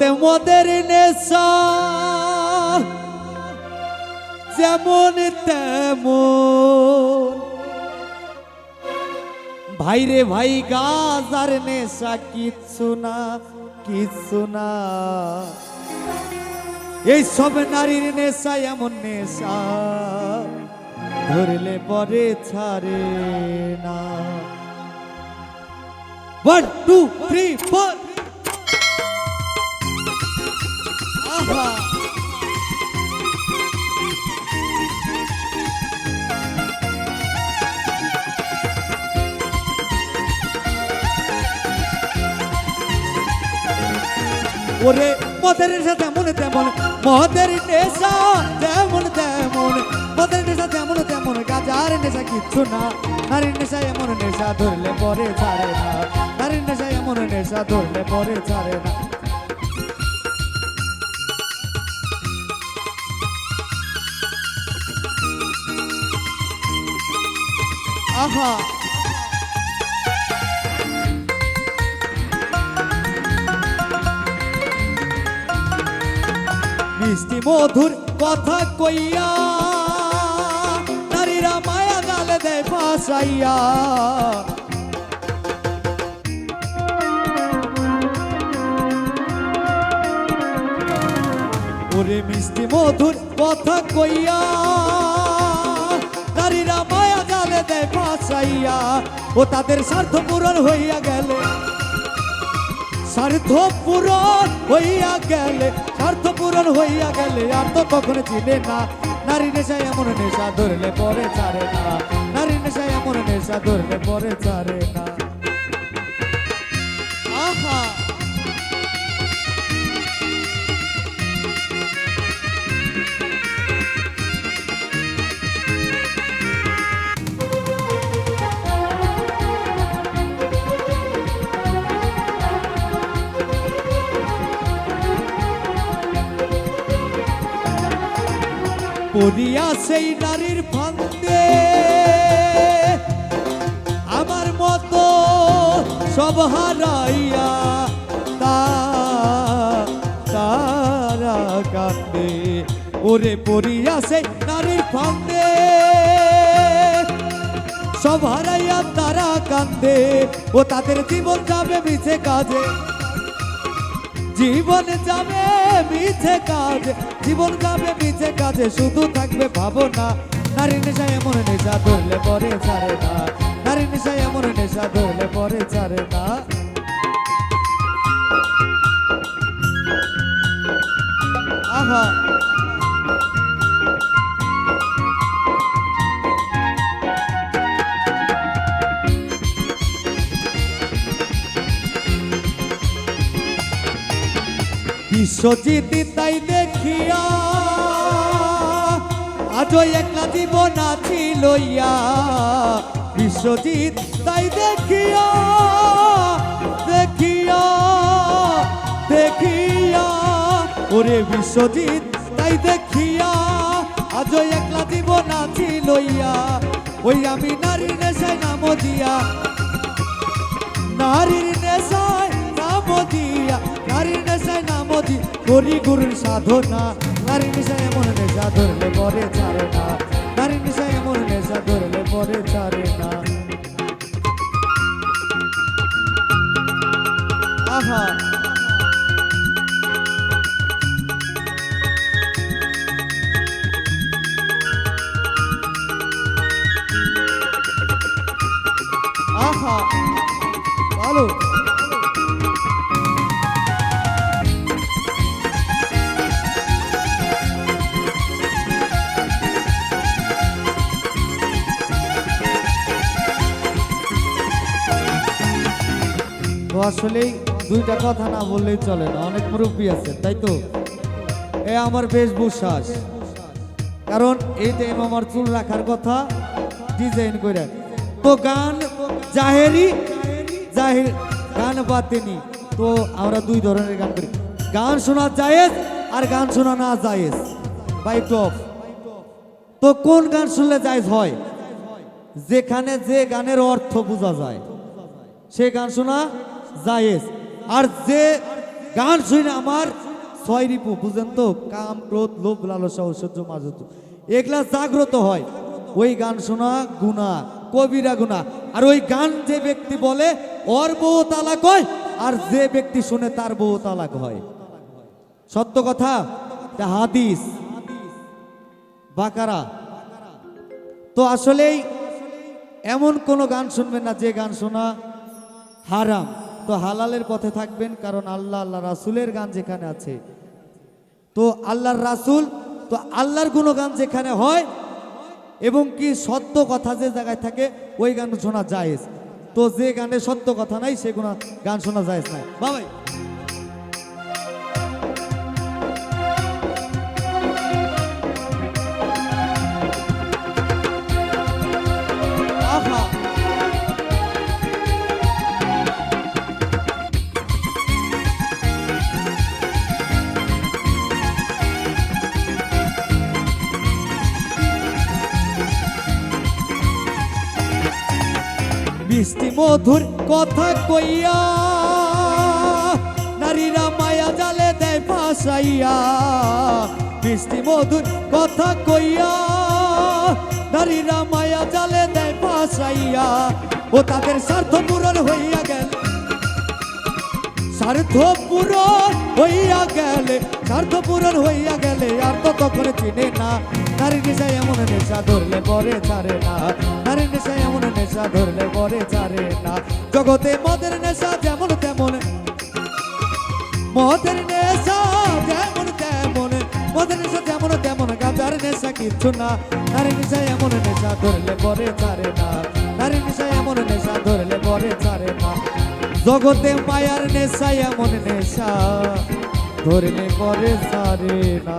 তেমদের নেশা যেমন তেমন ভাইরে ভাই গাজার নেশা কিচ্ছু না এই সব নারীর নেশা এমন নেশা ধরলে পরে ছাড়ে না। 1 2 3 4 আহা ওরে মদের নেশা যেমন তেমন মদের নেশা যেমন তেমন মদের নেশা যেমন তেমন গাজার নেশা কিচ্ছু না। নারীর নেশা এমন নেশা ধরলে পরে ছাড়ে না। নারীর নেশা এমন নেশা ধরলে পরে ছাড়ে না। আহা মিষ্টি মধুর কথা কইয়া নারীরা মায়া গালে দেয় ফাঁসাইয়া। ওরে মিষ্টি মধুর কথা কইয়া নারীরা মায়া গালে দেয় ফাঁসাইয়া। ও তাদের স্বার্থ পূরণ হইয়া গেলে স্বার্থ পূরণ হইয়া গেলে স্বার্থ পূরণ হইয়া গেলে আর তো কখনো চিনে না। নারী নেশা এমন নেশা ধরলে পরে ছাড়ে না। নারী নেশা এমন নেশা ধরলে পরে ছাড়ে না। আহা পড়িয়া সেই নারীর ফান্দে আমার মতো সব হারাইয়া তারা কান্দে। ওরে পড়িয়া সেই নারীর ফান্দে সব হারাইয়া তারা কান্দে। ও তাদের জীবন যাবে মিছে কাজে জীবন যাবে মিছে কাজে জীবন যাবে মিছে কাজে শুধু থাকবে ভাবনা। নারী নেশা এমন নেশা ধরলে পরে ছাড়ে না। নারী নেশা এমন নেশা ধরলে পরে ছাড়ে না। আহা বিশ্বজিৎ তাই দেখিয়া আজও একলা জীবন আছি লইয়া। বিশ্বজিৎ তাই দেখিয়া দেখিয়া দেখিয়া ওরে বিশ্বজিৎ তাই দেখিয়া আজও একলা জীবন আছি লইয়া। ওই আমি নারীর নেশায় নাম দিয়া নারীর নেশায় নাম দিয়া নারীর নেশায় নাম দি করি গুরুর সাধনা। নারীর নেশায় এমন নেশা ধরলে পরে ছাড়ে না। নারীর নেশায় এমন নেশা ধরলে পরে ছাড়ে না। আহা আহা ভালো আসলেই দুইটা কথা না বললেই চলে না। অনেক মুরব্বী আছে তাই তো। এ আমার বেশ বিশ্বাস কারণ এই টাইম আমার চুল রাখার কথা ডিজাইন করে তো গান জাহেরি গান বাতেনি। তো আমরা দুই ধরনের গান করি, গান শোনা জায়েজ আর গান শোনা না জায়েজ বাই টপ। তো কোন গান শুনলে জায়েজ হয়? যেখানে যে গানের অর্থ বোঝা যায় সে গান শোনা জায়েজ, আর যে গান শুনে আমার ছয় রিপু বুঝেন তো, কাম ক্রোধ লোভ লালসা ঐশ্বর্য মাধুর্য এগুলা জাগ্রত হয়। ওই গান শোনা গুনাহ, কবিরা গুনাহ। আর ওই গান যে ব্যক্তি বলে ওর বউ তালাক হয়, আর যে ব্যক্তি শুনে তার বউ তালাক হয়। সত্য কথা, তা হাদিস বাকারা। তো আসলেই এমন কোনো গান শুনবেন না যে গান শোনা হারাম। তো হালালের পথে থাকবেন, কারণ আল্লাহ আল্লাহ রাসূলের গান যেখানে আছে, তো আল্লাহর রাসূল, তো আল্লাহর গুণগান যেখানে হয় এবং কি সত্য কথা যে জায়গায় থাকে ওই গান শোনা জায়েজ। তো যে গানে সত্য কথা নাই সে গান শোনা জায়েজ নাই বাবাই। আহা, মিষ্টি মধুর কথা কইয়া নারীরা মায়া জালে দেয় ফাঁসাইয়া। মিষ্টি মধুর কথা কইয়া নারীরা মায়া জালে দেয় ফাঁসাইয়া। ও তাদের স্বার্থ পূরণ হইয়া গেল, স্বার্থ পূরণ হইয়া গেলে, স্বার্থ পূরণ হইয়া গেলে আর তো তখন চিনে না। নারী নেশায় এমন নেশা ধরলে পরে ছাড়ে না, নারী নেশায় এমন নেশা ধরলে পরে ছাড়ে না। জগতে মদের নেশা যেমন তেমন, মদের নেশা যেমন তেমন, মদের নেশা যেমন তেমন, গাঁজার নেশা কিচ্ছু না। নারী নেশায় এমন নেশা ধরলে পরে ছাড়ে না, নারী নেশায় এমন নেশা ধরলে পরে ছাড়ে না। জগতে মায়ার নেশা এমন নেশা ধরলে পরে ছাড়ে না।